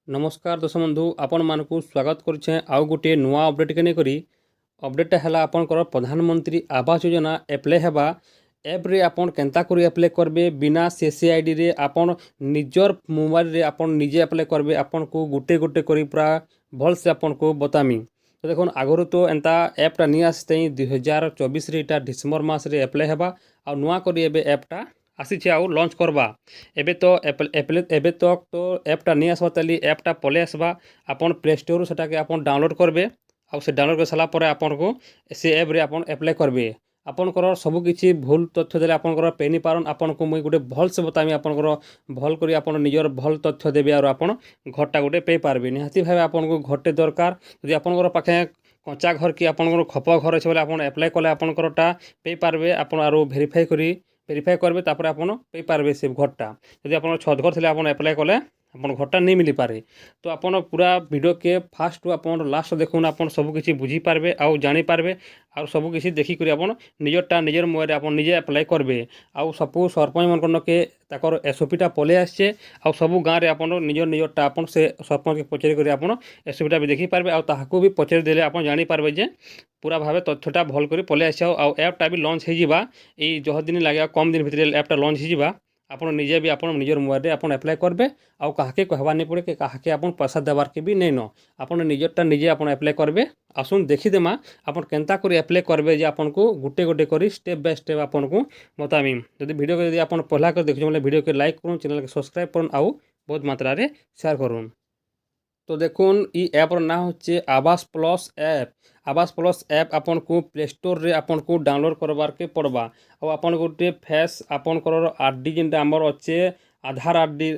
नमस्कार दर्शक बंधु आपण मानक स्वागत करुचे आउ गोटे नुआ अपडेट के नहीं अपडेटा है आपंकर प्रधानमंत्री आवास योजना एप्लाय हेबा एप रे आपन केंता करी एप्लाय करबे बिना सीसीआईडी रे आपन निजर मोबाइल रे आपन निजे एप्लाय करबे आपन को गोटे गोटे करी पूरा भल से आपन को बतामी। तो देखो आगुरी तो एंता एपटा नहीं आसते 2024 रे डिसेम्बर मास रे एप्लाय हेबा आ नुआ करी एबे एपटा आसीचे आउ लॉन्च करबा। एबे तो एबे तक तो एपटा नहीं आसबा ताली एपटा पले आसबा आपन प्ले स्टोर सेटा के आपन डाउनलोड करबे आउ से डाउनलोड कर सारा पर आपन को से एप रे आपन एप्लाय करबे। आपनकर सबकिछि भूल तथ्य देले आपनकर पेनी पारन आपन को मुई गोटे भल से बतामी आपनकर भल करी आपन निजर भल तथ्य देबे और आपन घरटा गोटे पे पारबे। निहाती भाबे आपन को घरटे दरकार यदि आपनकर पाखे कच्चा घर कि आपनकर खप घर अच्छे बोले आपन एप्लाय कले आपनकरटा पे पारबे आपन आरो भेरीफाई करबे तापर आपन पे पारबे से घरटा। यदि आपन छत घर थिले आपन एप्लाय कले आपन घरटा नहीं मिली पारे। तो आपन पूरा वीडियो के फास्ट टू आपन लास्ट देखुन आपन सब किछि बुझी पारबे आउ जानी पारबे आउ सब किछि देखि करी आपन निजर मोबाइल आपन निजे एप्लाय करबे। आउ सबु सरपंच मनकन के ताकर एसओपीटा पले आछे आउ सबु गाँव रे आपन निजरटा आपन से सरपंच के पचरि करी आपन एसओपीटा भी देखि पारबे आउ ताहाको भी पचरि देले आपन जानी पारबे जे पूरा भावे तथ्यटा भल करी पले आछे आउ एपटा भी लॉन्च हो जिबा ए जह दिन लागे कम दिन भितर एपटा लॉन्च हो जिबा। आपन निजे भी आपन निजर मोबाइल रे आपन एप्लाय करबे आउ काहाके कहबा नहीं पड़े कि काहाके आपन पैसा देवार के भी नहीं न आपन निजरटा निजे आपन एप्लाय करबे। आसुन देखीदेमा आपन केंता करी एप्लाय करबे जे आपन को गोटे गोटे करी स्टेप बाय स्टेप आपन को बतामी। यदि वीडियो को यदि आपन पहला कर देखियो बोले वीडियो के लाइक करूँ चैनल के सब्सक्राइब करूँ आउ बहुत मात्रा रे शेयर करूँ। तो देखुन ई ऐप ना होचे आवास प्लस ऐप। आवास प्लस ऐप आपन को प्ले स्टोर रे आपन को डाउनलोड करबार के पड़बा और आपन गोटे फेस आपन कर आरडी जिनटा आमर अच्छे आधार आरडी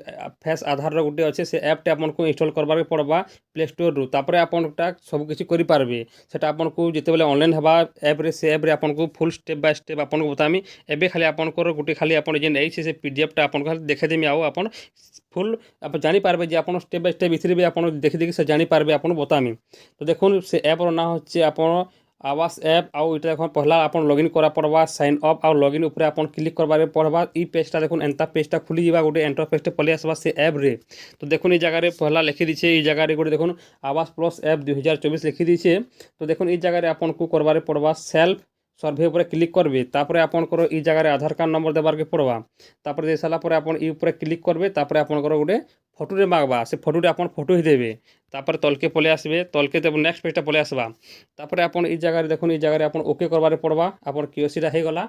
फेस आधार गोटे अच्छे से ऐपटे आपन को इंस्टॉल करबार के पड़बा प्ले स्टोर रु तापर आपनटा सब किछि करि पारबे। सेटा आपन को जेते बेले ऑनलाइन हेबा ऐप रे से ऐप रे आपन को फुल स्टेप बाय स्टेप आपन को बतामी। एबे खाली आपन को गोटे खाली आपन जेन एई से पीडीएफ टा आपन को देखे देमी आउ आपन फुल आप जानी पारबे जे आपन स्टेप बाय स्टेप इथरे भी आपन देखि देखि से जानी पारबे आपन बतामी। तो देखुन से ऐप रो ना होचे आपन आवास ऐप आउ इटा देखो पहला आपन लॉगिन करा पड़बा साइन अप आउ लॉगिन ऊपर आपन क्लिक करबारे पड़बा। ई पेजटा देखुन एंता पेजटा खुली जीवा गोटे एंटर पेजटे पले आसबा से ऐप रे। तो देखुन ई जगह रे पहला लिखि दीछे ई जगह रे गोटे देखुन आवास प्लस ऐप 2024 लिखि दीछे। तो देखुन ई जगह रे आपन को करबारे पड़बा सेल्फ सर्भे ऊपर क्लिक करबे तापर आपनकर ई जगह रे आधार कार्ड नंबर देबार के पड़बा तापर दे साला पर आपन ई ऊपर क्लिक करबे तापर आपनकर गोटे फोटो रे मांगबा से फोटो रे आपन फोटो ही देबे तापर तलके पले आसबे तलके तब नेक्स्ट पेजटा पले आसबा तापर आपन ई जगह रे देखुन ई जगह रे आपन ओके करबारे पड़बा आपन केओसीटा हे गला।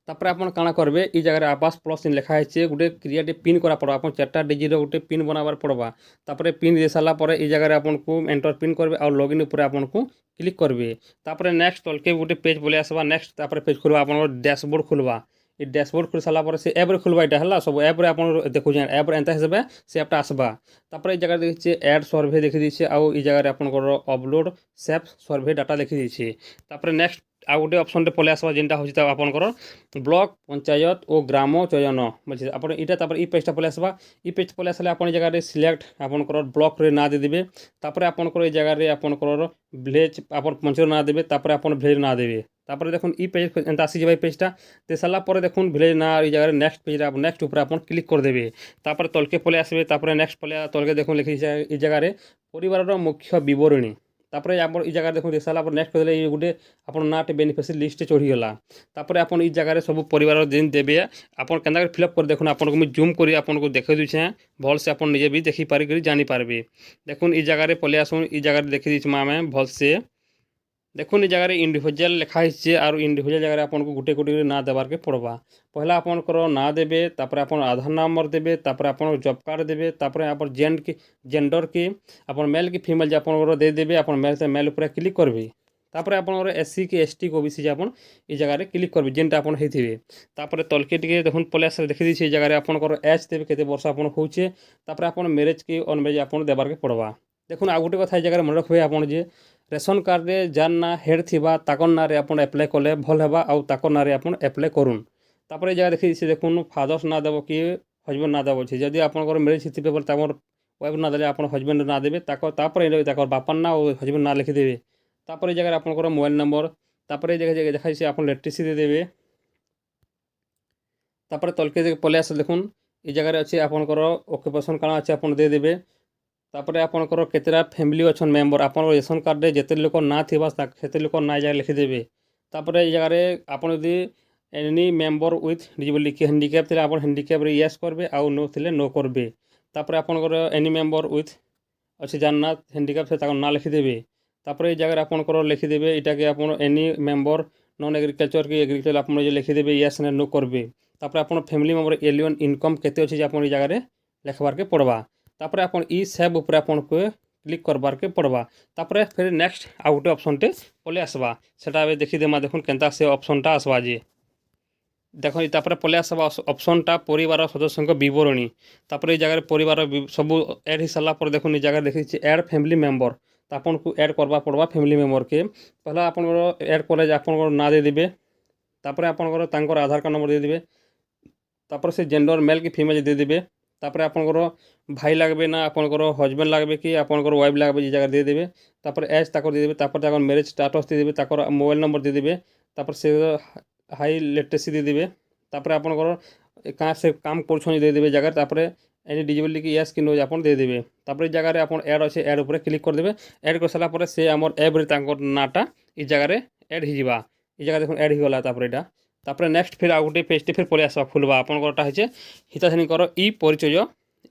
तापर आपन काଣା करबे ई जगह आवास प्लस लिखा है गोटे क्रिएट पिन करा पड़बा आपन 4टा डिजिट गोटे पिन बनाबार पड़बा तापर पिन दे साला पर ई जगह आपन को एंटर पिन करबे और लॉगिन ऊपर आपन को क्लिक करबे तापर नेक्स्ट तलके गोटे पेज बोले आसबा नेक्स्ट तापर पेज खुलबा आपन डैशबोर्ड खुलबा ई डैशबोर्ड खुल साला पर से ऐप रे खुलबा इटा हला सब ऐप रे आपन देखु जे ऐप रे एंता हिसाबे से ऐपटा आसबा तापर ई जगह देखिछे ऐड सर्वे देखि दिछे आ ई जगह रे आपन को अपलोड सेफ सर्वे डाटा देखि दिछे तापर नेक्स्ट आ गोटे ऑप्शन रे पले आसबा जेनटा होछि त आपनकर ब्लॉक पंचायत और ग्राम चयन बुझे आपन इटा तापर ई पेजटा पले आसबा ई पेज पले आसले आपन जगह रे सिलेक्ट आपनकर ब्लॉक रे ना दे देबे तापर आपनकर ई जगह रे आपनकर विलेज आपन पंचायत ना देबे तापर आपन विलेज ना देबे तापर देखुन ई पेज एंता आसी जेबा पेजटा ते साला पर देखुन विलेज ना ई जगह रे नेक्स्ट पेज रे नेक्स्ट ऊपर आपन क्लिक कर देबे तापर तलके पले आसबे तापर नेक्स्ट पले तलके देखुन लिखि ई जगह रे परिवार रो मुख्य विवरणी तापर आप ई जगह देखो सारा नेक्स्ट कर ये गोटे आप नाटे बेनिफिशियरी लिस्ट चढ़ीगला तापर आप ई जगह सब परिवार दिन देवे आप फिलअप कर देखो आपको मुझे जूम कर आपको देखे दूचे भल से आप निजे भी देखी पारिक जानी पारबे। देखुन ई जगह पले आसुन ई जगह देखी दीजिए आम भल से देखुन ई जगह इंडिविजुअल लिखाई और इंडिविजुअल जगह आपको गोटे गोटे ना देवार के पड़बा पहला आपनकर ना देवे तापर आपन आधार नंबर देवे तापर आपन जॉब कार्ड देवे तापर आप जेंडर के आपन मेल की फीमेल जे आपन दे देवे आपन मेल से मेल ऊपर क्लिक करबे तापर आपन एससी के एसटी को ओबीसी जे आपन ई जगह रे क्लिक करबे जेनटा आपन हेथिबे तापर तलके टिके देखुन पले आसे देखि दिछि ई जगह रे आपनकर एज देवे केते वर्ष आपन होउचे तापर आपन मैरिज के अनमैरिज आपन देबार के पड़बा। देखुन आ गोटे कथा ई जगह मन रखबे आपन जे रेशन कार्ड रे जार ना हेड थिबा ताकन ना रे आपन एप्लाय कले भल हेबा आउ ताकन ना रे आपन एप्लाय करूँ तापर ए जगह देखि से देखुन फादर्स ना देबो कि हजबैंड ना देबो छै जदि आपनकर मैरिज थिबे बोले ताकर वाइफ ना देले आपन हजबैंड ना देबे तापर ताकर बापन ना और हजबैंड ना लिखि देबे तापर ए जगह आपनकर मोबाइल नंबर तापर ए जगह देखाइ से आपन लेटरेसी दे देबे तापर तलके पले आसे देखुन এই জায়গায় আছে আপনার অকুপেশন কাଣା আছে আপনার দিয়ে দেবে। তারপরে আপনার কেতটা ফ্যামিলি অছন মেম্বর আপনার রেশন কার্ডে যেতে লোক না থিবা সেতে লোক না জায়গায় লিখিদেবে। তারপরে এই জায়গায় আপনার যদি any member with disable handicap ଥିଲେ ଆପଣ ହ୍ୟାଣ୍ଡିକ୍ୟାପ୍ରେ ୟେସ୍ କରିବେ ଆଉ ନୋ ଥିଲେ ନୋ କରିବେ। ତାପରେ ଆପଣଙ୍କର ଏନି ମେମ୍ବର ୱିଥ୍ ଅଛି ଯାହାର ନା ହ୍ୟାଣ୍ଡିକ୍ୟାପ୍ ସେ ତାଙ୍କ ନାଁ ଲେଖିଦେବେ। ତାପରେ ଏଇ ଜାଗାରେ ଆପଣଙ୍କର ଲେଖିଦେବେ ଏଇଟାକେ ଆପଣ ଏନି ମେମ୍ବର ନନ୍ ଏଗ୍ରିକଲଚର କି ଏଗ୍ରିକଲଚର ଆପଣ ଯେ ଲେଖିଦେବେ ୟେସ୍ ନା ନୋ କରିବେ। ତାପରେ ଆପଣ ଫ୍ୟାମିଲି ମେମ୍ବର ଏଲିଅନ୍ ଇନକମ୍ କେତେ ଅଛି ଯେ ଆପଣ ଏଇ ଜାଗାରେ ଲେଖବାର୍କେ ପଡ଼ବା। ତାପରେ ଆପଣ ଇ ସେଭ୍ ଉପରେ ଆପଣଙ୍କୁ କ୍ଲିକ୍ କରବାର୍କେ ପଡ଼ବା। ତାପରେ ଫେର୍ ନେକ୍ସଟ ଆଉ ଗୋଟେ ଅପସନ୍ଟେ ପଳେଇ ଆସବା। ସେଟା ଏବେ ଦେଖିଦେମା ଦେଖୁନ୍ କେନ୍ତା ସେ ଅପସନ୍ଟା ଆସବା ଯେ ଦେଖ। ତାପରେ ପଳେଇ ଆସବା ଅପସନ୍ଟା ପରିବାର ସଦସ୍ୟଙ୍କ ବିବରଣୀ। ତାପରେ ଏଇ ଜାଗାରେ ପରିବାର ସବୁ ଆଡ଼୍ ହେଇସାରିଲା ପରେ ଦେଖୁନ୍ ଏଇ ଜାଗାରେ ଦେଖିଛି ଆଡ଼୍ ଫ୍ୟାମିଲି ମେମ୍ବର। ତ ଆପଣଙ୍କୁ ଆଡ଼୍ କରବା ପଡ଼ବା ଫ୍ୟାମିଲି ମେମ୍ବରକେ। ପହଲା ଆପଣଙ୍କର ଆଡ଼୍ କଲେ ଆପଣଙ୍କର ନାଁ ଦେଇଦେବେ। ତାପରେ ଆପଣଙ୍କର ତାଙ୍କର ଆଧାର କାର୍ଡ଼ ନମ୍ବର ଦେଇଦେବେ। ତାପରେ ସେ ଜେଣ୍ଡର মেল କି ଫିମେଲ୍ ଦେଇଦେବେ। ତାପରେ ଆପଣଙ୍କର ଭାଇ লাগবে ନା ଆପଣଙ୍କର ହଜବେଣ୍ଡ লাগবে କି ଆପଣଙ୍କର ୱାଇଫ୍ লাগবে এই ଜାଗାରେ ଦେଇଦେବେ। ତାପରେ ଏଜ୍ ତାଙ୍କର ଦେଇଦେବେ। ତାପରେ ତାଙ୍କର ମ୍ୟାରେଜ୍ ଷ୍ଟାଟସ୍ ଦେଇଦେବେ। ତାଙ୍କର ମୋବାଇଲ୍ ନମ୍ବର ଦେଇଦେବେ। ତାପରେ ସେ ହାଇ ଲିଟରେସି ଦେଇଦେବେ। ତାପରେ ଆପଣଙ୍କର କାଁ ସେ କାମ କରୁଛନ୍ତି ଦେଇଦେବେ ଜାଗାରେ। ତାପରେ ଏନି ଡିଜେବଲ୍ କି ୟେସ୍ କି ନୋ ଆପଣ ଦେଇଦେବେ। ତାପରେ এই ଜାଗାରେ ଆପଣ ଆଡ଼୍ ଅଛି ଆଡ଼୍ ଉପରେ କ୍ଲିକ୍ କରିଦେବେ। ଆଡ଼୍ କରିସାରିଲା ପରେ ସେ ଆମର ଆପ୍ରେ ତାଙ୍କର ନାଁଟା এই ଜାଗାରେ ଆଡ଼୍ ହେଇଯିବା। এই ଜାଗାରେ ଦେଖুন ଆଡ଼୍ ହେଇଗଲା। ତାପରେ ଏଇଟା ତାପରେ ନେକ୍ସଟ ଫେର୍ ଆଉ ଗୋଟେ ପେଜ୍ଟେ ଫେର୍ ପଳେଇ ଆସିବା ଖୁଲ୍ବା। ଆପଣଙ୍କରଟା ହେଇছে ହିତାଧିକାରୀଙ୍କର ଇ ପରିଚୟ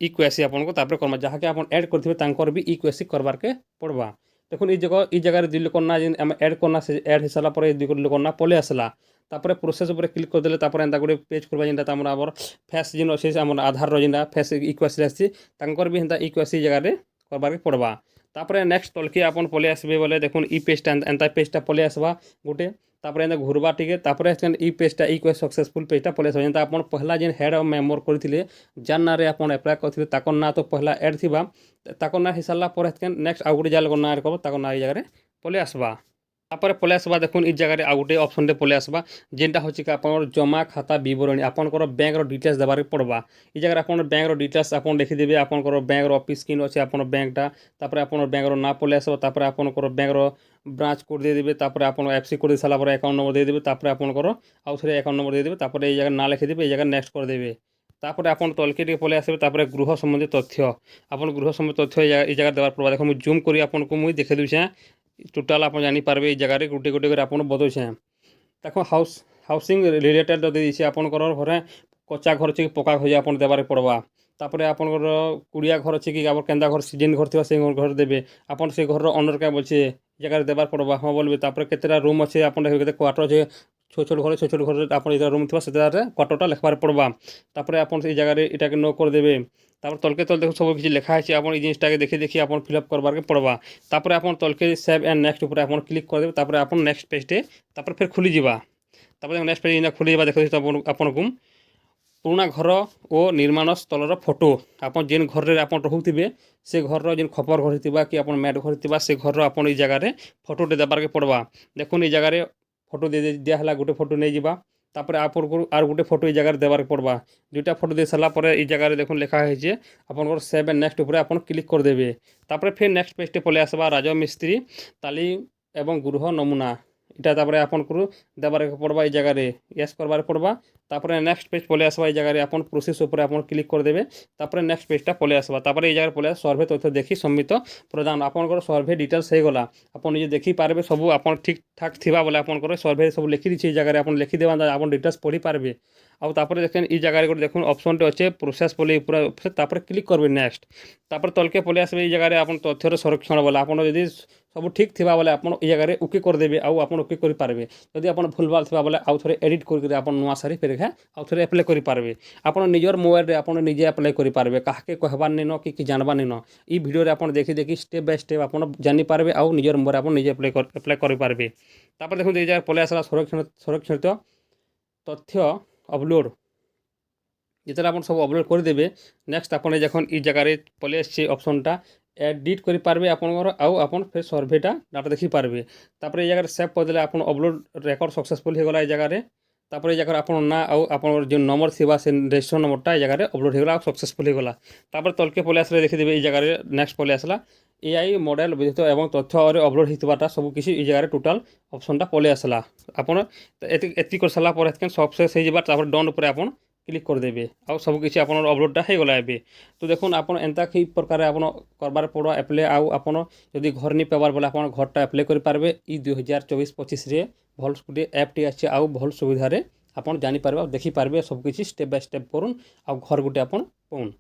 ଇ QC ଆପଣଙ୍କୁ ତାପରେ କର୍ମା ଯାହାକି ଆପଣ ଆଡ଼୍ କରିଥିବେ ତାଙ୍କର ବି ଇ QC କରବାର୍କେ ପଡ଼ବା। দেখুন এই জায়গায় দুই লোকর না যেন আমি আড করনা সে আড হয়ে সারা পরে দুই লোকর না পলে আসলা। তারপরে প্রোসেস উপরে ক্লিক করে তারপরে এন্তা গোটে পেজ করবা যেটা আমার আমার ফেস যেন অছে আমার আধারর যেটা ফেস ইকুয়াসি আসছে তাঙ্কর বি হেন্তা ইকুয়াসি জায়গায় করবাকে পড়বা। তারপরে নেক্সট তলকে আপন পলে আসবে বলে দেখুন ই পেজটা এন্তা পেজটা পলে আসবা গোটে। তারপরে এন্তা ঘুরবা টিকে তারপরে ই পেজটা ইকুয়াস সকসেসফুল পেজটা পলে আসবা। যেটা আপন পহলা যেন হেড অফ মেম্বর করে যার নাঁরে আপন আপ্লাই করতে তাকর না তো পহলা এড থিবা তাকর না হয়ে সারা পরে নেক্সট আউ গোটে যার না এড করব তাকর না এই জায়গায় পলে আসবা। তারপরে পলে আসবা দেখুন এই জায়গায় আউ গোটে অপশনটে পলে আসবা যেটা হচ্ছে কি আপনার জমা খাতা বিবরণী আপনার ব্যাঙ্কর ডিটেলস দেবার পড়বা। এই জায়গায় আপনার ব্যাঙ্কর ডিটেলস আপনার লিখিদেবে। আপনার ব্যাঙ্কর অফিস কিন আছে আপনার ব্যাঙ্কটা। তারপরে আপনার ব্যাঙ্কর না পলে আসবে। তারপরে আপনার ব্যাঙ্কর ব্রাঞ্চ কোড দিয়ে দেবে। তারপরে আপনার এফসি কোড দিয়ে সারা পরে অ্যাকাউন্ট নম্বর দিয়ে দেবে। তারপরে আপনার আউ থরে অ্যাকাউন্ট নম্বর দিয়ে দেবে। তারপরে এই জায়গায় না লিখে দেবে এই জায়গায় নেক্সট করে দেবে। তারপরে আপনার তলকে টিকে পলে আসবে। তারপরে গৃহ সম্বন্ধী তথ্য আপনার গৃহ সম্বন্ধী তথ্য এই জায়গায় দেওয়ার পড়বা। দেখো মুই জুম করি আপনার মুই দেখে দেছে টোটাল আপনার জানিপারবে এই জায়গায় গোটে গোটে করে আপনার বদলছে। দেখো হাউসিং রিলেটেড দিয়েছে আপনার ঘরে কচা ঘর আছে কি পকা ঘর আপনার দেবার পড়বা। তারপরে আপনার কুড়িয়া ঘর আছে কি আপনার কেন্দা ঘর সিজন ঘর থাকা সেই ঘর দেবে। আপনার সেই ঘর অনর কে বলছে জায়গায় দেবার পড়বা হ্যাঁ বলবে। তারপরে কেতটা রুম আছে আপনার কেতে কোয়ার্টর আছে ছোট ছোট ঘরে ছোট ছোট ঘরে আপনার যেটা রুম থাকা সেটারে কোয়ার্টরটা লেখবার পড়বা। তারপরে আপনার এই জায়গায় এটাকে নো করে দেবে। তারপর তলকে তল দেখো সব কিছু লেখা আছে আপনার এই জিনিসটাকে দেখে দেখি আপনার ফিল আপ করবারকে পড়বা। তারপরে আপনার তলকে সেভ এন্ড নেক্সট উপরে আপনার ক্লিক করে দেবে। তারপরে আপনার নেক্সট পেজটে তারপরে ফের খুলি যা। তারপরে নেক্সট পেজ খুলি যা দেখো আপনার পুରୁଣା ଘର ଓ ନିର୍ମାଣ ସ୍ଥଳର ଫଟୋ ଆପଣ ଯେନ୍ ଘରରେ ଆପଣ ରହୁଥିବେ ସେ ଘରର ଯେନ୍ ଖପର ଘର ଥିବା କି ଆପଣ ମ୍ୟାଟ୍ ଘର ଥିବା ସେ ଘରର ଆପଣ ଏଇ ଜାଗାରେ ଫଟୋଟେ ଦେବାର୍କେ ପଡ଼ବା। ଦେଖୁନ୍ ଏଇ ଜାଗାରେ ଫଟୋ ଦିଆହେଲା ଗୋଟେ ଫଟୋ ନେଇଯିବା। ତାପରେ ଆପଣଙ୍କୁ আর ଗୋଟେ ফটো এই জায়গায় দেবার পড়বা। দুইটা ফটো দিয়ে সারা পরে এই জায়গায় দেখুন লেখা হয়েছে আপনার সেভ এন্ড নেক্সট উপরে আপনার ক্লিক করে দেবে। তারপরে ফের নেক্সট পেজটে পলে আসবা রাজমিস্ত্রি তালিম এবং গৃহ নমুনা এটা তারপরে আপনার দেবার পড়বা এই জায়গায় ইয়েস করবার পড়বা। তারপরে নেক্সট পেজ পলে আসবা এই জায়গায় আপনার প্রসেস উপরে আপনার ক্লিক করে দেবে। তারপরে নেক্সট পেজটা পলে আসবা। তারপরে এই জায়গায় পলে সর্ভে তথ্য দেখি সম্মিত প্রদান আপনার সর্ভে ডিটেলস হয়ে গলা আপনার নিজে দেখি পারবে সবু আপনার ঠিকঠাক থিবা বলে আপনার সর্ভে সব লিখি দিচ্ছে এই জায়গায় আপনার লিখিদেবা আপনার ডিটেলস পড়ি পারবে। তারপরে দেখেন এই জায়গায় গোটে দেখুন অপশনটি অছে প্রোসেস বলে পুরা তারপরে ক্লিক করবে নেক্সট। তারপরে তলকে পলে আসবে এই জায়গায় আপনার তথ্যর সংরক্ষণ বলে আপনার যদি সব ঠিক থিবা বলে আপনার এই জায়গায় ওকে করে দেবে আপনার ওকে করে পারবে। যদি আপনার ভুলভাল থিবা বলে আউ থরে এডিট করে আপনার নূয়া সারি ফের আউ থরে আপ্লাই করে পারবে। আপনার নিজের মোবাইলে আপনার নিজে আপ্লাই করে পারবে কাহকে কহবার নিন কি জানবার নিন এই ভিডিওরে আপনার দেখি দেখি স্টেপ বাই স্টেপ আপনার জানি পারবে আউ নিজের মোবাইলে আপনার নিজে আপ্লাই করে পারবে। তারপরে দেখুন এই জায়গায় পলে আসলা সংরক্ষিত তথ্য অপলোড যেটা আপনার সব অপলোড করে দেবে। নেক্সট আপনার যখন এই জায়গায় পলে আসছে অপশনটা এডিট করে পারবে আপনার আউ আপনার ফের সর্ভেটা ডাটা দেখি পারবে। তারপরে এই জায়গায় সেভ করে দিলে আপনার অপলোড রেকর্ড সকসেসফুল হয়ে গলা এই জায়গায়। তারপরে এই জায়গায় আপনার না আউ আপনার যে নম্বর থিবা সে রেজিস্ট্রেশন নম্বরটা এই জায়গায় অপলোড হয়ে গলা সকসেসফুল হয়ে গলা। তারপরে তলকে পলে আসলে দেখে দেবে এই জায়গায় নেক্সট পলে আসলা এআই মডেল বিধিত এবং তথ্য অপলোড হইবাটা সবকিছু এই জায়গায় টোটাল অপশনটা পলে আসলা। আপনার এতি করে সারা পরে সব শেষ হয়ে যাবার তারপরে ডন উপরে আপনার क्लिक करदेवे आउ सबकिछि आपन अपलोडटा हो गला एबे। तो देखुन आपन एंता कि प्रकार आपन करबार पड़ो एप्ले आउ आपन जदि घर नहीं पाइबार बोले आपन घरटा एप्ले कर पारबे। ई 2024-25 रे भल गुटे ऐपटी आछि आउ भल सुविधारे आपन जानि पारबे और देखि पारबे सबकिछि स्टेप बाय स्टेप करुन आउ घर गुटे आपन पाउन।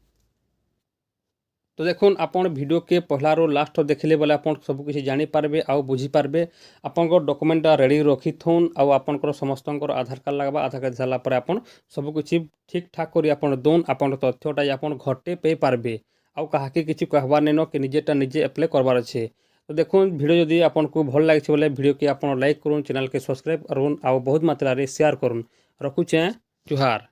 तो देखुन आपन वीडियो के पहला रो लास्ट देखले बोले आपन सब किछि जानि पारबे आउ बुझी पारबे। आपन डॉक्यूमेंट रेडी रखी थुन आउ आपन समस्त आधार कार्ड लगवा आधार कार्ड सारा पर आपन सब किछि ठीक ठाक करी आपन दोन आपन तथ्यटा आपन घरटे पे पारबे आउ काहाके किछि कहबार नेनो कि निजेटा निजे अप्लाई करबार अछि। तो देखुन वीडियो जदि आपन को भल लागे बोले वीडियो के आपन लाइक करुन, चैनल के सब्सक्राइब करुन आउ बहुत मात्रा रे शेयर करुन। रखुचे जुहार।